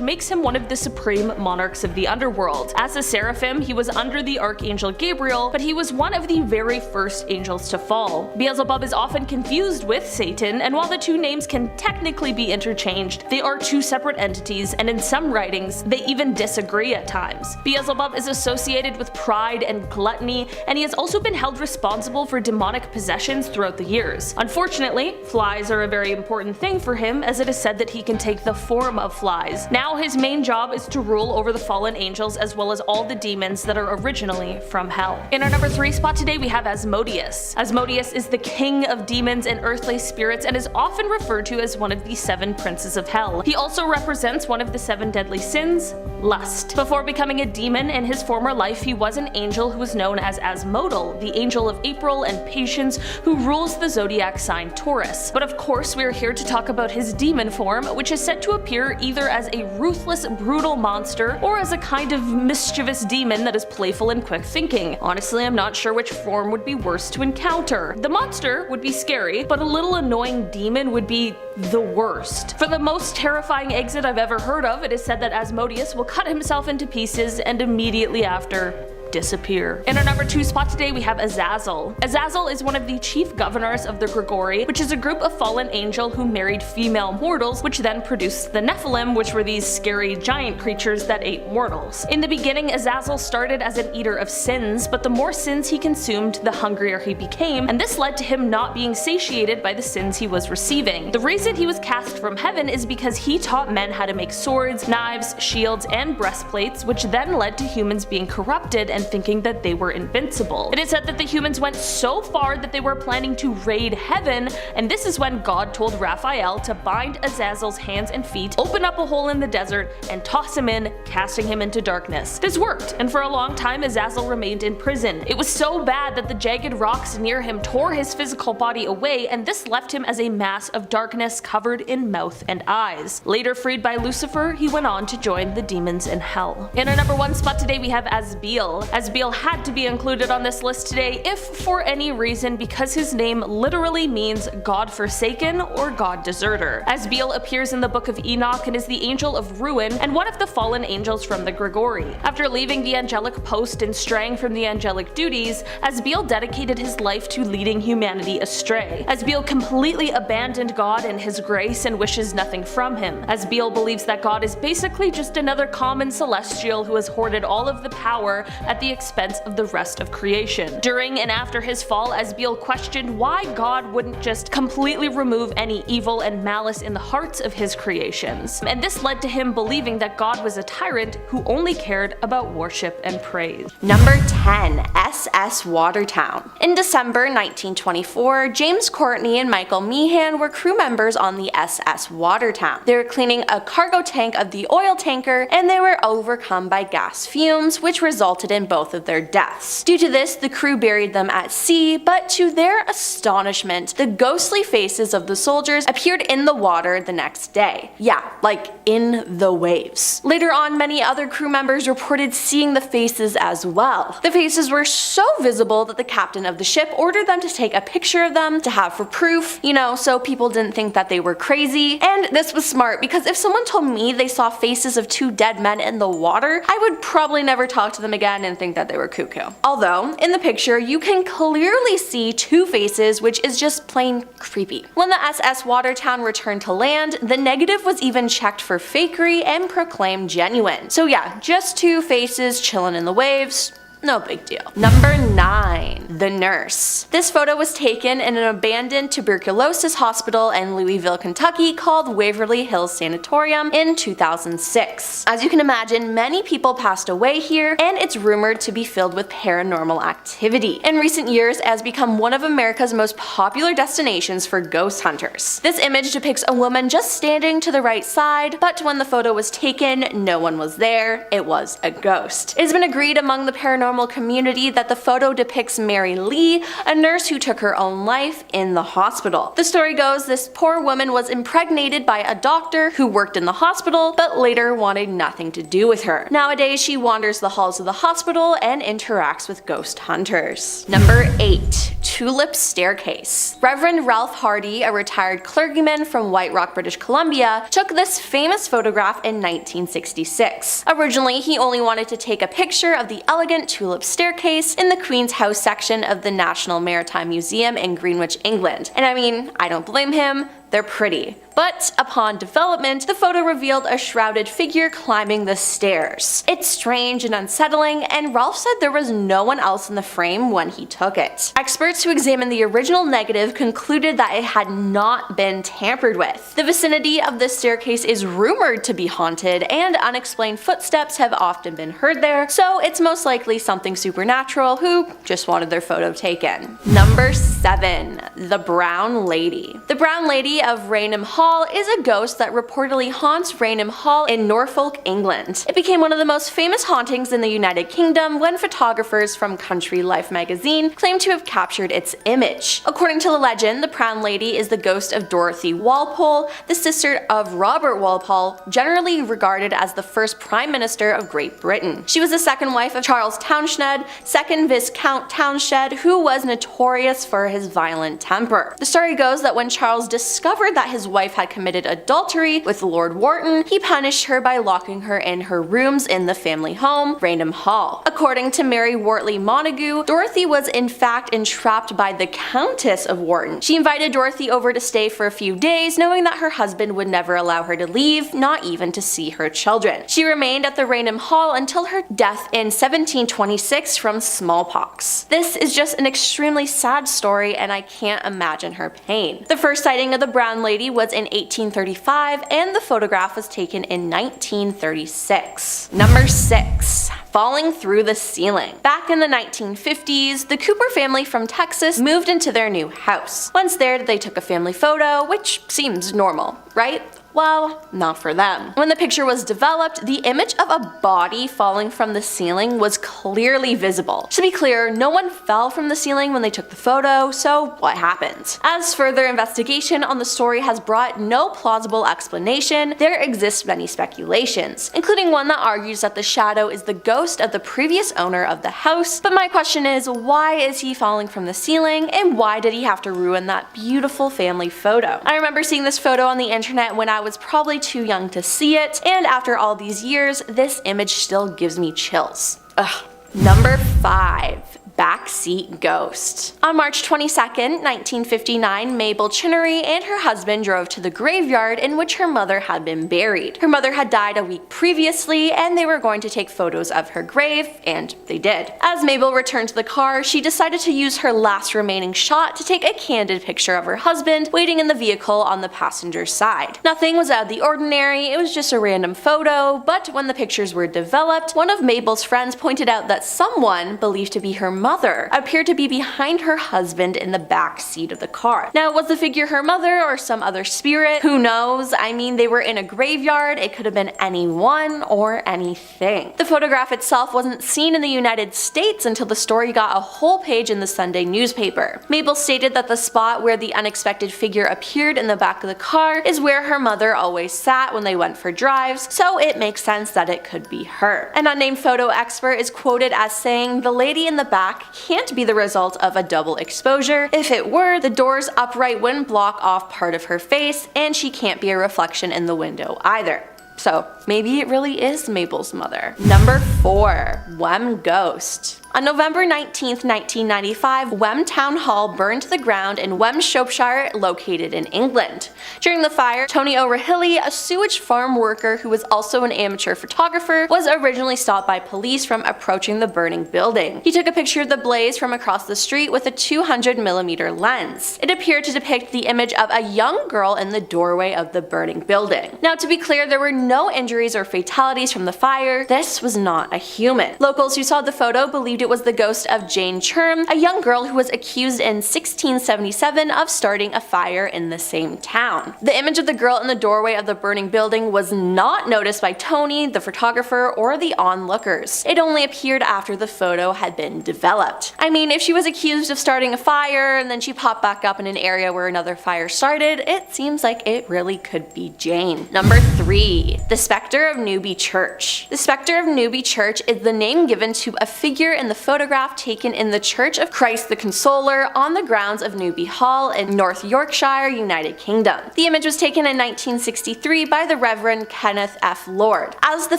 makes him one of the supreme monarchs of the underworld. As a seraphim, he was under the archangel Gabriel, but he was one of the very first angels to fall. Beelzebub is often confused with Satan, and while the two names can technically be interchanged, they are 2 separate entities, and in some writings, they even disagree at times. Beelzebub is associated with pride and gluttony, and he has also been held responsible for demonic possessions throughout the years. Unfortunately, flies are a very important thing for him, as it is said that he can take the form of flies. Now his main job is to rule over the fallen angels as well as all the demons that are originally from hell. In our number 3 spot today we have Asmodeus. Asmodeus is the king of demons and earthly spirits and is often referred to as one of the 7 princes of hell. He also represents one of the 7 deadly sins, lust. Before becoming a demon in his former life, he was an angel who was known as Asmodel, the angel of April and patience, who rules the zodiac sign Taurus. But of course we are here to talk about his demon form, which is said to appear either as a ruthless, brutal monster or as a kind of mischievous demon that is playful and quick thinking. Honestly, I'm not sure which form would be worse to encounter. The monster would be scary, but a little annoying demon would be the worst. For the most terrifying exit I've ever heard of, it is said that Asmodeus will cut himself into pieces and immediately after disappear. In our number 2 spot today we have Azazel. Azazel is one of the chief governors of the Grigori, which is a group of fallen angel who married female mortals, which then produced the Nephilim, which were these scary giant creatures that ate mortals. In the beginning, Azazel started as an eater of sins, but the more sins he consumed, the hungrier he became, and this led to him not being satiated by the sins he was receiving. The reason he was cast from heaven is because he taught men how to make swords, knives, shields, and breastplates, which then led to humans being corrupted and and thinking that they were invincible. It is said that the humans went so far that they were planning to raid heaven, and this is when God told Raphael to bind Azazel's hands and feet, open up a hole in the desert, and toss him in, casting him into darkness. This worked, and for a long time Azazel remained in prison. It was so bad that the jagged rocks near him tore his physical body away, and this left him as a mass of darkness covered in mouth and eyes. Later freed by Lucifer, he went on to join the demons in hell. In our number 1 spot today we have Asbiel. Asbiel had to be included on this list today if for any reason, because his name literally means God forsaken or God deserter. Asbiel appears in the book of Enoch and is the angel of ruin and one of the fallen angels from the Gregory. After leaving the angelic post and straying from the angelic duties, Asbiel dedicated his life to leading humanity astray. Asbiel completely abandoned God and his grace and wishes nothing from him. Asbiel believes that God is basically just another common celestial who has hoarded all of the power at the expense of the rest of creation. During and after his fall, Asbiel questioned why God wouldn't just completely remove any evil and malice in the hearts of his creations, and this led to him believing that God was a tyrant who only cared about worship and praise. Number 10. SS Watertown. In December 1924, James Courtney and Michael Meehan were crew members on the SS Watertown. They were cleaning a cargo tank of the oil tanker, and they were overcome by gas fumes, which resulted in both of their deaths. Due to this, the crew buried them at sea, but to their astonishment, the ghostly faces of the soldiers appeared in the water the next day. Yeah, like in the waves. Later on, many other crew members reported seeing the faces as well. The faces were so visible that the captain of the ship ordered them to take a picture of them to have for proof, so people didn't think that they were crazy. And this was smart, because if someone told me they saw faces of 2 dead men in the water, I would probably never talk to them again and think that they were cuckoo. Although, in the picture, you can clearly see 2 faces, which is just plain creepy. When the SS Watertown returned to land, the negative was even checked for fakery and proclaimed genuine. So yeah, just 2 faces chilling in the waves. No big deal. Number 9. The Nurse. This photo was taken in an abandoned tuberculosis hospital in Louisville, Kentucky called Waverly Hills Sanatorium in 2006. As you can imagine, many people passed away here, and it's rumored to be filled with paranormal activity. In recent years, it has become one of America's most popular destinations for ghost hunters. This image depicts a woman just standing to the right side, but when the photo was taken, no one was there. It was a ghost. It has been agreed among the paranormal community that the photo depicts Mary Lee, a nurse who took her own life in the hospital. The story goes this poor woman was impregnated by a doctor who worked in the hospital, but later wanted nothing to do with her. Nowadays, she wanders the halls of the hospital and interacts with ghost hunters. Number 8. Tulip Staircase. Reverend Ralph Hardy, a retired clergyman from White Rock, British Columbia, took this famous photograph in 1966. Originally, he only wanted to take a picture of the elegant tulip staircase in the Queen's House section of the National Maritime Museum in Greenwich, England. And I mean, I don't blame him. They're pretty. But upon development, the photo revealed a shrouded figure climbing the stairs. It's strange and unsettling, and Ralph said there was no one else in the frame when he took it. Experts who examined the original negative concluded that it had not been tampered with. The vicinity of the staircase is rumored to be haunted, and unexplained footsteps have often been heard there, so it's most likely something supernatural who just wanted their photo taken. Number 7. The Brown Lady. The Brown Lady of Raynham Hall is a ghost that reportedly haunts Raynham Hall in Norfolk, England. It became one of the most famous hauntings in the United Kingdom when photographers from Country Life magazine claimed to have captured its image. According to the legend, the Brown Lady is the ghost of Dorothy Walpole, the sister of Robert Walpole, generally regarded as the first Prime Minister of Great Britain. She was the second wife of Charles Townshend, 2nd Viscount Townshend, who was notorious for his violent temper. The story goes that when Charles discovered that his wife had committed adultery with Lord Wharton, he punished her by locking her in her rooms in the family home, Raynham Hall. According to Mary Wortley Montagu, Dorothy was in fact entrapped by the Countess of Wharton. She invited Dorothy over to stay for a few days, knowing that her husband would never allow her to leave, not even to see her children. She remained at the Raynham Hall until her death in 1726 from smallpox. This is just an extremely sad story, and I can't imagine her pain. The first sighting of the Brown Lady was in in 1835, and the photograph was taken in 1936. Number 6. Falling through the ceiling. Back in the 1950s, the Cooper family from Texas moved into their new house. Once there, they took a family photo, which seems normal, right? Well, not for them. When the picture was developed, the image of a body falling from the ceiling was clearly visible. To be clear, no one fell from the ceiling when they took the photo, so what happened? As further investigation on the story has brought no plausible explanation, there exist many speculations, including one that argues that the shadow is the ghost of the previous owner of the house. But my question is, why is he falling from the ceiling, and why did he have to ruin that beautiful family photo? I remember seeing this photo on the internet when I was probably too young to see it, and after all these years, this image still gives me chills. Ugh. Number 5. Backseat ghost. On March 22nd, 1959, Mabel Chinnery and her husband drove to the graveyard in which her mother had been buried. Her mother had died a week previously, and they were going to take photos of her grave, and they did. As Mabel returned to the car, she decided to use her last remaining shot to take a candid picture of her husband waiting in the vehicle on the passenger side. Nothing was out of the ordinary, it was just a random photo, but when the pictures were developed, one of Mabel's friends pointed out that someone, believed to be her mother, appeared to be behind her husband in the back seat of the car. Now, was the figure her mother or some other spirit? Who knows? I mean, they were in a graveyard, it could have been anyone or anything. The photograph itself wasn't seen in the United States until the story got a whole page in the Sunday newspaper. Mabel stated that the spot where the unexpected figure appeared in the back of the car is where her mother always sat when they went for drives, so it makes sense that it could be her. An unnamed photo expert is quoted as saying, "The lady in the back can't be the result of a double exposure. If it were, the door's upright wouldn't block off part of her face, and she can't be a reflection in the window either." So maybe it really is Mabel's mother. Number 4. Wem Ghost. On November 19th, 1995, Wem Town Hall burned to the ground in Wem, Shropshire, located in England. During the fire, Tony O'Rahilly, a sewage farm worker who was also an amateur photographer, was originally stopped by police from approaching the burning building. He took a picture of the blaze from across the street with a 200mm lens. It appeared to depict the image of a young girl in the doorway of the burning building. Now, to be clear, there were no injuries or fatalities from the fire. This was not a human. Locals who saw the photo believed it was the ghost of Jane Churm, a young girl who was accused in 1677 of starting a fire in the same town. The image of the girl in the doorway of the burning building was not noticed by Tony, the photographer, or the onlookers. It only appeared after the photo had been developed. I mean, if she was accused of starting a fire and then she popped back up in an area where another fire started, it seems like it really could be Jane. Number 3. The Spectre of Newby Church. The Spectre of Newby Church is the name given to a figure in the photograph taken in the Church of Christ the Consoler on the grounds of Newby Hall in North Yorkshire, United Kingdom. The image was taken in 1963 by the Reverend Kenneth F. Lord. As the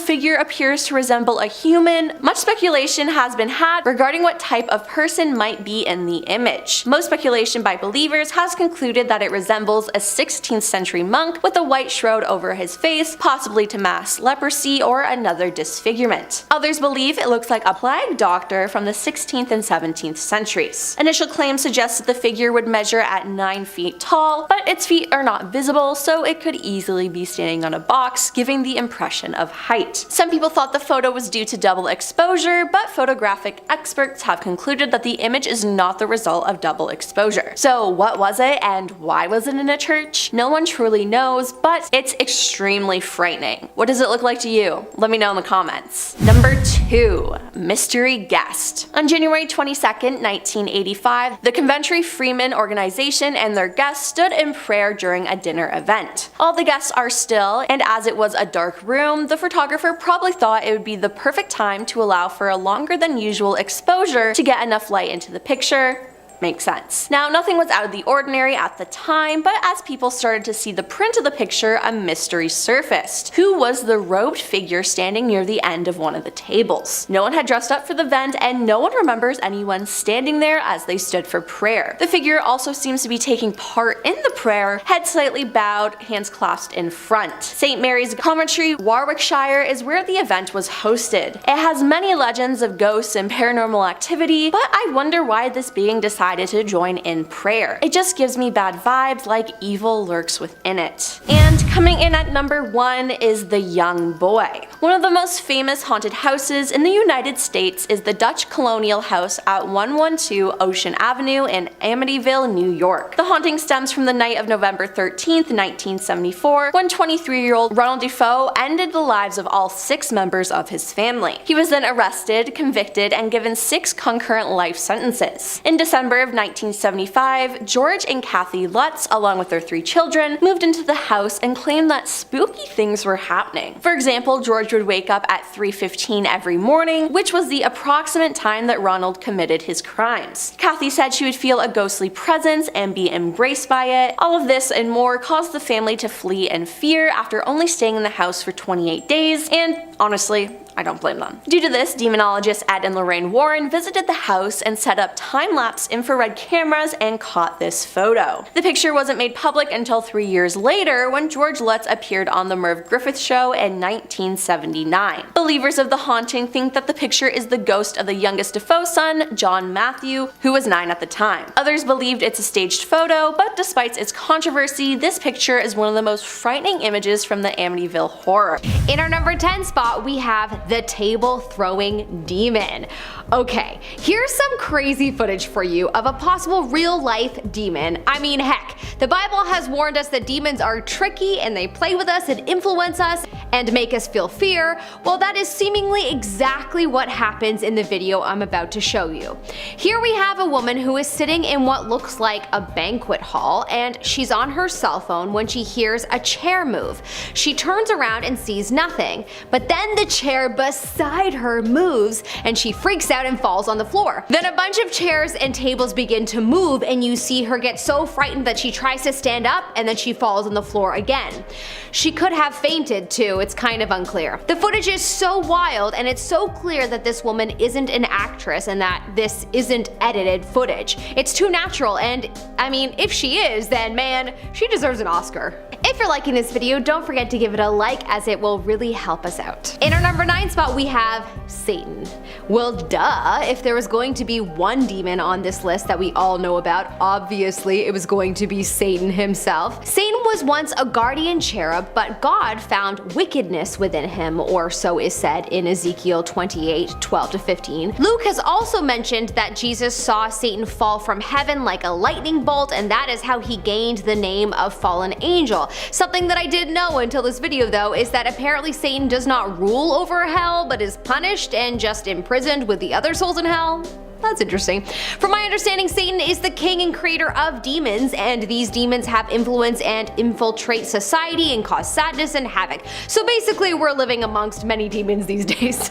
figure appears to resemble a human, much speculation has been had regarding what type of person might be in the image. Most speculation by believers has concluded that it resembles a 16th century monk with a white shroud over his face, possibly to mask leprosy or another disfigurement. Others believe it looks like a plague doctor from the 16th and 17th centuries. Initial claims suggest that the figure would measure at 9 feet tall, but its feet are not visible, so it could easily be standing on a box, giving the impression of height. Some people thought the photo was due to double exposure, but photographic experts have concluded that the image is not the result of double exposure. So what was it, and why was it in a church? No one truly knows, but it's extremely frightening. What does it look like to you? Let me know in the comments. Number 2. Mystery Guest. On January 22nd, 1985, the Coventry Freeman organization and their guests stood in prayer during a dinner event. All the guests are still, and as it was a dark room, the photographer probably thought it would be the perfect time to allow for a longer than usual exposure to get enough light into the picture. Makes sense. Now, nothing was out of the ordinary at the time, but as people started to see the print of the picture, a mystery surfaced. Who was the robed figure standing near the end of one of the tables? No one had dressed up for the event, and no one remembers anyone standing there as they stood for prayer. The figure also seems to be taking part in the prayer, head slightly bowed, hands clasped in front. St. Mary's Coventry, Warwickshire is where the event was hosted. It has many legends of ghosts and paranormal activity, but I wonder why this being decided decided to join in prayer. It just gives me bad vibes, like evil lurks within it. And coming in at number 1 is The Young Boy. One of the most famous haunted houses in the United States is the Dutch Colonial House at 112 Ocean Avenue in Amityville, New York. The haunting stems from the night of November 13th, 1974, when 23-year-old Ronald Defoe ended the lives of all 6 members of his family. He was then arrested, convicted, and given 6 concurrent life sentences. In December of 1975, George and Kathy Lutz, along with their 3 children, moved into the house and claimed that spooky things were happening. For example, George would wake up at 3:15 every morning, which was the approximate time that Ronald committed his crimes. Kathy said she would feel a ghostly presence and be embraced by it. All of this and more caused the family to flee in fear after only staying in the house for 28 days, and honestly, I don't blame them. Due to this, demonologists Ed and Lorraine Warren visited the house and set up time-lapse infrared cameras and caught this photo. The picture wasn't made public until 3 years later when George Lutz appeared on The Merv Griffith Show in 1979. Believers of the haunting think that the picture is the ghost of the youngest Defoe son, John Matthew, who was 9 at the time. Others believed it's a staged photo, but despite its controversy, this picture is one of the most frightening images from the Amityville horror. In our number 10 spot, we have the table throwing demon. Okay, here's some crazy footage for you of a possible real life demon. I mean, heck, the Bible has warned us that demons are tricky and they play with us and influence us and make us feel fear. Well, that is seemingly exactly what happens in the video I'm about to show you. Here we have a woman who is sitting in what looks like a banquet hall, and she's on her cell phone when she hears a chair move. She turns around and sees nothing, but then the chair beside her moves and she freaks out and falls on the floor. Then a bunch of chairs and tables begin to move and you see her get so frightened that she tries to stand up and then she falls on the floor again. She could have fainted too, it's kind of unclear. The footage is so wild and it's so clear that this woman isn't an actress and that this isn't edited footage. It's too natural, and I mean, if she is, then man, she deserves an Oscar. If you're liking this video, don't forget to give it a like, as it will really help us out. In our number 9 spot, we have Satan. Well, duh, if there was going to be one demon on this list that we all know about, obviously it was going to be Satan himself. Satan was once a guardian cherub, but God found wickedness within him, or so is said in Ezekiel 28:12-15. Luke has also mentioned that Jesus saw Satan fall from heaven like a lightning bolt, and that is how he gained the name of fallen angel. Something that I didn't know until this video though is that apparently Satan does not rule over hell, but is punished and just imprisoned with the other souls in hell. That's interesting. From my understanding, Satan is the king and creator of demons, and these demons have influence and infiltrate society and cause sadness and havoc. So basically, we're living amongst many demons these days.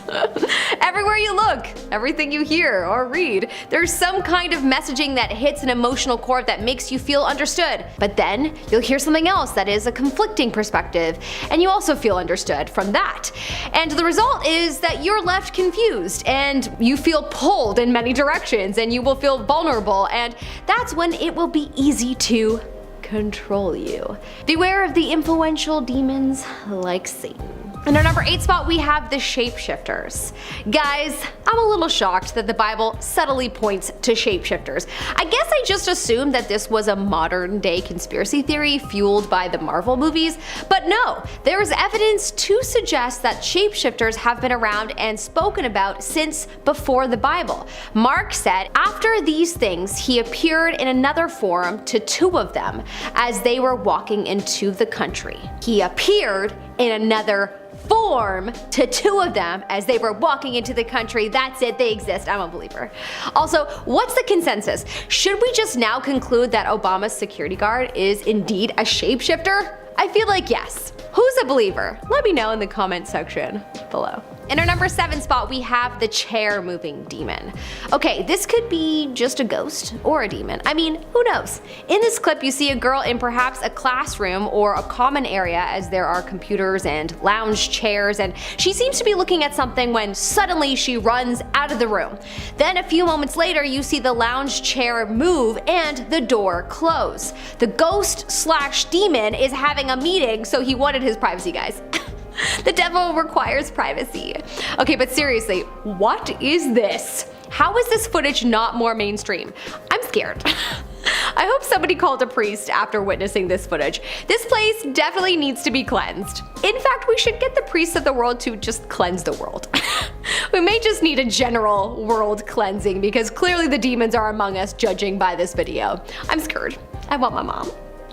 Everywhere you look, everything you hear or read, there's some kind of messaging that hits an emotional chord that makes you feel understood. But then you'll hear something else that is a conflicting perspective, and you also feel understood from that. And the result is that you're left confused, and you feel pulled in many directions, and you will feel vulnerable, and that's when it will be easy to control you. Beware of the influential demons like Satan. In our number 8 spot, we have the shapeshifters. Guys, I'm a little shocked that the Bible subtly points to shapeshifters. I guess I just assumed that this was a modern day conspiracy theory fueled by the Marvel movies, but no, there is evidence to suggest that shapeshifters have been around and spoken about since before the Bible. Mark said, after these things, he appeared in another form to 2 of them as they were walking into the country. He appeared in another form to 2 of them as they were walking into the country. That's it, they exist. I'm a believer. Also, what's the consensus? Should we just now conclude that Obama's security guard is indeed a shapeshifter? I feel like yes. Who's a believer? Let me know in the comment section below. In our number 7 spot, we have the chair moving demon. Okay, this could be just a ghost or a demon. I mean, who knows? In this clip, you see a girl in perhaps a classroom or a common area, as there are computers and lounge chairs, and she seems to be looking at something when suddenly she runs out of the room. Then a few moments later, you see the lounge chair move and the door close. The ghost/demon is having a meeting, so he wanted his privacy, guys. The devil requires privacy. Okay, but seriously, what is this? How is this footage not more mainstream? I'm scared. I hope somebody called a priest after witnessing this footage. This place definitely needs to be cleansed. In fact, we should get the priests of the world to just cleanse the world. We may just need a general world cleansing because clearly the demons are among us judging by this video. I'm scared. I want my mom.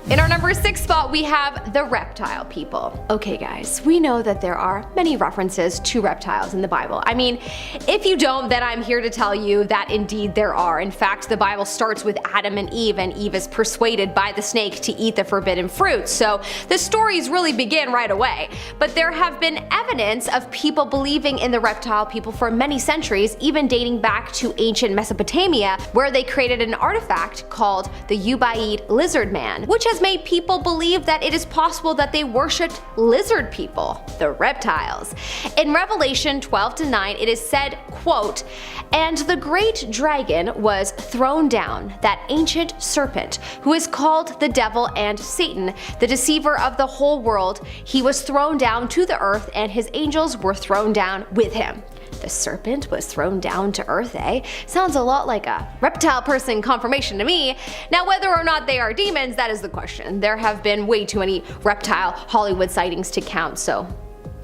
In our number 6 spot, we have the reptile people. Okay guys, we know that there are many references to reptiles in the Bible. I mean, if you don't, then I'm here to tell you that indeed there are. In fact, the Bible starts with Adam and Eve is persuaded by the snake to eat the forbidden fruit. So the stories really begin right away. But there have been evidence of people believing in the reptile people for many centuries, even dating back to ancient Mesopotamia, where they created an artifact called the Ubaid lizard man, which has made people believe that it is possible that they worshipped lizard people, the reptiles. In Revelation 12:9, it is said, quote, "And the great dragon was thrown down, that ancient serpent, who is called the devil and Satan, the deceiver of the whole world. He was thrown down to the earth, and his angels were thrown down with him." The serpent was thrown down to earth, eh? Sounds a lot like a reptile person confirmation to me. Now, whether or not they are demons, that is the question. There have been way too many reptile Hollywood sightings to count, so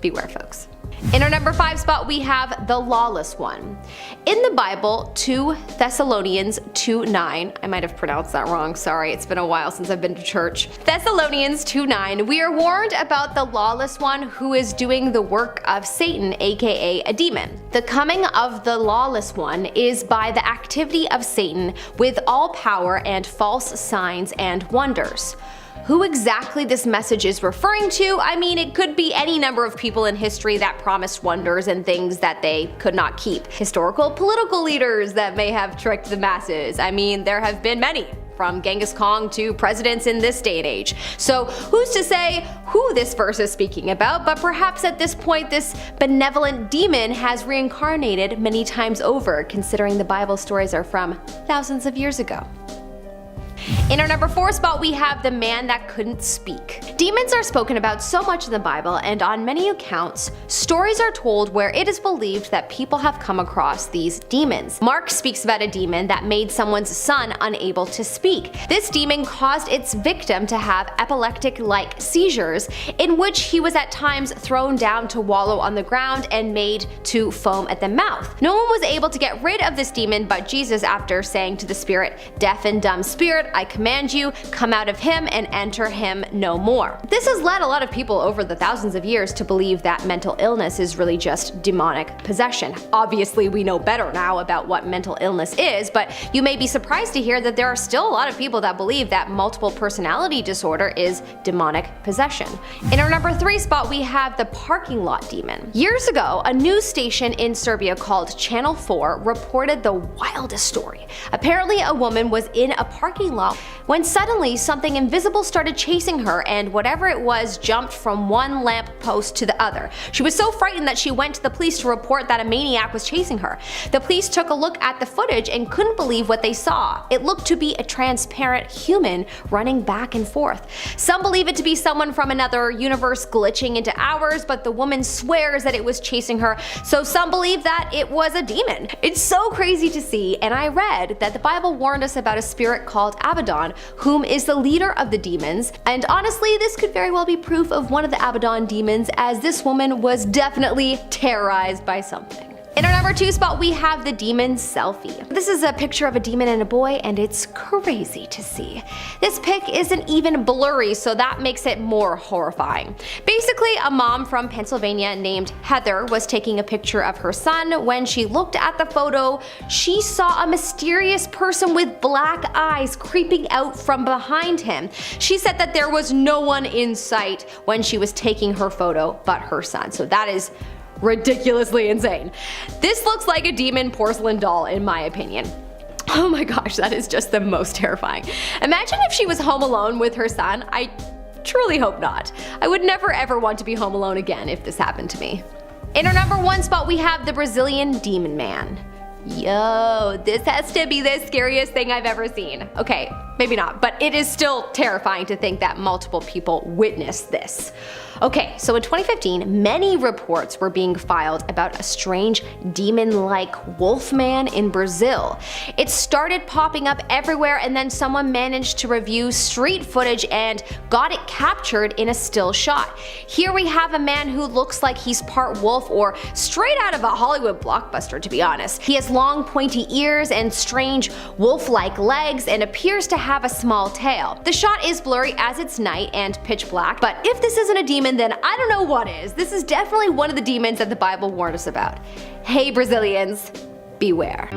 beware, folks. In our number 5 spot, we have the lawless one. In the Bible, 2 Thessalonians 2:9, I might have pronounced that wrong, sorry, it's been a while since I've been to church. Thessalonians 2:9, we are warned about the lawless one who is doing the work of Satan, aka a demon. The coming of the lawless one is by the activity of Satan with all power and false signs and wonders. Who exactly this message is referring to? I mean, it could be any number of people in history that promised wonders and things that they could not keep. Historical political leaders that may have tricked the masses. I mean, there have been many, from Genghis Khan to presidents in this day and age. So who's to say who this verse is speaking about, but perhaps at this point this benevolent demon has reincarnated many times over, considering the Bible stories are from thousands of years ago. In our number 4 spot, we have the man that couldn't speak. Demons are spoken about so much in the Bible, and on many accounts, stories are told where it is believed that people have come across these demons. Mark speaks about a demon that made someone's son unable to speak. This demon caused its victim to have epileptic-like seizures, in which he was at times thrown down to wallow on the ground and made to foam at the mouth. No one was able to get rid of this demon but Jesus, after saying to the spirit, "Deaf and dumb spirit, I command you, come out of him and enter him no more." This has led a lot of people over the thousands of years to believe that mental illness is really just demonic possession. Obviously, we know better now about what mental illness is, but you may be surprised to hear that there are still a lot of people that believe that multiple personality disorder is demonic possession. In our number 3 spot, we have the parking lot demon. Years ago, a news station in Serbia called Channel 4 reported the wildest story. Apparently, a woman was in a parking lot when suddenly something invisible started chasing her, and whatever it was jumped from one lamp post to the other. She was so frightened that she went to the police to report that a maniac was chasing her. The police took a look at the footage and couldn't believe what they saw. It looked to be a transparent human running back and forth. Some believe it to be someone from another universe glitching into ours, but the woman swears that it was chasing her, so some believe that it was a demon. It's so crazy to see, and I read that the Bible warned us about a spirit called Abaddon, whom is the leader of the demons, and honestly this could very well be proof of one of the Abaddon demons, as this woman was definitely terrorized by something. In our number 2 spot, we have the demon selfie. This is a picture of a demon and a boy, and it's crazy to see. This pic isn't even blurry, so that makes it more horrifying. Basically, a mom from Pennsylvania named Heather was taking a picture of her son. When she looked at the photo, she saw a mysterious person with black eyes creeping out from behind him. She said that there was no one in sight when she was taking her photo but her son. So that is ridiculously insane. This looks like a demon porcelain doll in my opinion. Oh my gosh, that is just the most terrifying. Imagine if she was home alone with her son. I truly hope not. I would never ever want to be home alone again if this happened to me. In our number 1 spot, we have the Brazilian Demon Man. Yo, this has to be the scariest thing I've ever seen. Okay, maybe not, but it is still terrifying to think that multiple people witnessed this. Okay, so in 2015, many reports were being filed about a strange demon-like wolfman in Brazil. It started popping up everywhere, and then someone managed to review street footage and got it captured in a still shot. Here we have a man who looks like he's part wolf or straight out of a Hollywood blockbuster, to be honest. He has long pointy ears and strange wolf-like legs and appears to have a small tail. The shot is blurry as it's night and pitch black, but if this isn't a demon, then I don't know what is. This is definitely one of the demons that the Bible warned us about. Hey Brazilians, beware.